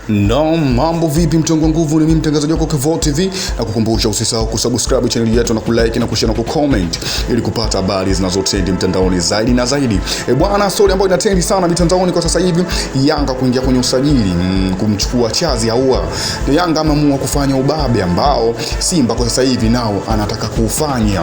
No, mambo vipi mtongo wa nguvu, ni mimi mtangazaji wako Kevoo TV, na kukumbusha usisahau kusubscribe channel yetu na kulike na kushare na kucomment ili kupata habari zinazotrend mtandaoni zaidi na zaidi. Bwana, story ambayo inatrend sana mitandaoni kwa sasa hivi, Yanga kuingia kwenye usajili kumchukua Charles Ahoua. Yanga ameamua kufanya ubabe ambao Simba kwa sasa hivi nao anataka kuufanya.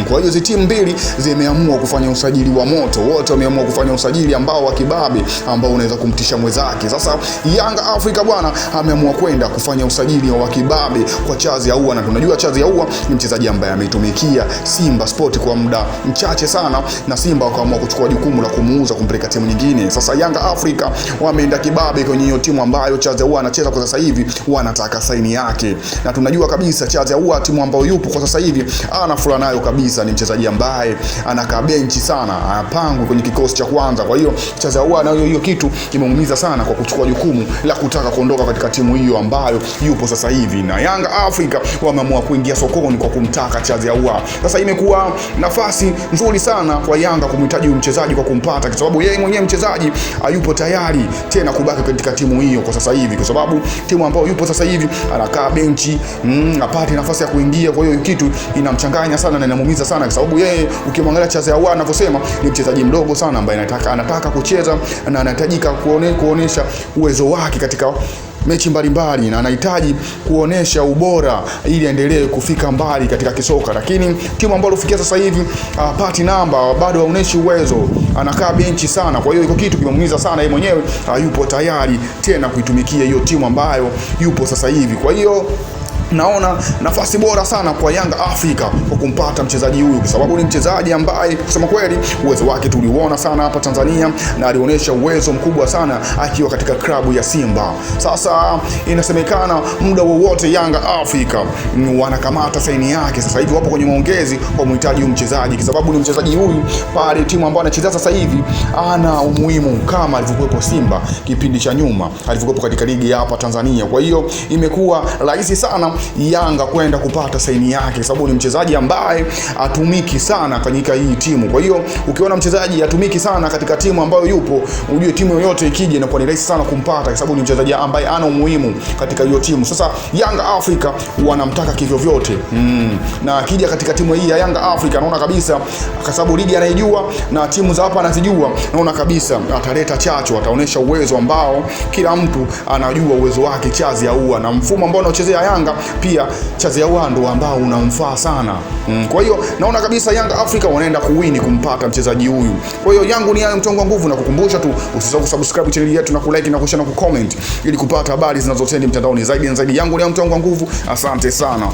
Kwa hiyo hizo timu mbili zimeamua kufanya usajili wa moto. Wote wameamua kufanya usajili ambao wa kibabe ambao unaweza kumtisha mwenzake. Sasa Yanga Afrika bwana ameamua kwenda kufanya usajili wa kibabe kwa Charles Ahoua, na tunajua Charles Ahoua ni mchezaji ambaye ameitumikia Simba Sport kwa muda mchache sana, na Simba wakaamua kuchukua jukumu la kumuuza kumpeleka timu nyingine. Sasa Yanga Afrika wameenda kibabe kwenye hiyo timu ambayo Charles Ahoua anacheza kwa sasa hivi, wanataka saini yake. Na tunajua kabisa Charles Ahoua timu ambayo yupo kwa sasa hivi ana fula nayo kabisa, ni mchezaji ambaye anakaa benchi sana, anapangwa kwenye kikosi cha kwanza. Kwa hiyo Charles Ahoua na hiyo kitu kimemuumiza sana kwa kuchukua jukumu la kutaka kuondoka katika timu hiyo ambayo yupo sasa hivi, na Yanga Afrika wameamua kuingia sokoni kwa kumtaka Charles Ahoua. Sasa imekuwa nafasi nzuri sana kwa Yanga kumhitaji mchezaji kwa kumpata, kwa sababu yeye mwenyewe mchezaji hayupo tayari tena kubaki katika timu hiyo kwa sasa hivi, kwa sababu timu ambayo yupo sasa hivi anakaa benchi, apate nafasi ya kuingia. Kwa hiyo kitu inamchanganya sana na inamuumiza sana, kwa sababu yeye ukimwangalia Charles Ahoua anavyosema ni mchezaji mdogo sana ambaye anataka kucheza na anahitajika kuonesha uwezo wake katika mechi mbalimbali, na anahitaji kuonesha ubora ili aendelee kufika mbali katika kisoka. Lakini timu ambayo alifikia sasa hivi pati namba bado haoneshi uwezo, anakaa benchi sana. Kwa hiyo iko kitu kimemuumiza sana, yeye mwenyewe hayupo tayari tena kuitumikia hiyo timu ambayo yupo sasa hivi. Kwa hiyo naona nafasi bora sana kwa Yanga Afrika kwa kumpata mchezaji huyu, kwa sababu ni mchezaji ambaye kusema kweli uwezo wake tuliuona sana hapa Tanzania, na alionyesha uwezo mkubwa sana akiwa katika klabu ya Simba. Sasa inasemekana muda wowote Yanga Afrika wanakamata saini yake. Sasa hivi wapo kwenye maongezi kwa mhitaji huyu mchezaji, kwa sababu ni mchezaji huyu pale timu ambayo anacheza sasa hivi ana umuhimu kama alivyokuwa Simba kipindi cha nyuma, alivyokuwa katika ligi hapa Tanzania. Kwa hiyo imekuwa rahisi sana Yanga kwenda kupata saini yake, sababu ni mchezaji ambaye atumiki sana katika hii timu. Kwa hiyo ukiona mchezaji atumiki sana katika timu ambayo yupo, ujue timu yoyote ikija inakuwa ni rahisi sana kumpata, kwa sababu ni mchezaji ambaye ana umuhimu katika hiyo timu. Sasa Yanga Afrika wanamtaka kivyo vyote, na akija katika timu hii ya Yanga Afrika naona kabisa, kwa sababu ligi anaijua na timu za hapa anazijua, naona kabisa ataleta chacho, ataonesha uwezo ambao kila mtu anajua uwezo wake Charles Ahoua, na mfumo ambao anaochezea Yanga pia Charles Ahoua ndo ambao unamfaa sana. Kwa hiyo naona kabisa Yanga Afrika wanaenda kuwini kumpata mchezaji huyu. Kwa hiyo yangu ni hayo mtongo wa nguvu, na kukumbusha tu usisahau kusubscribe channel yetu na kulike na kushare na kucomment ili kupata habari zinazotrend mtandaoni zaidi na zaidi. Yangu ni hayo mtongo wa nguvu, asante sana.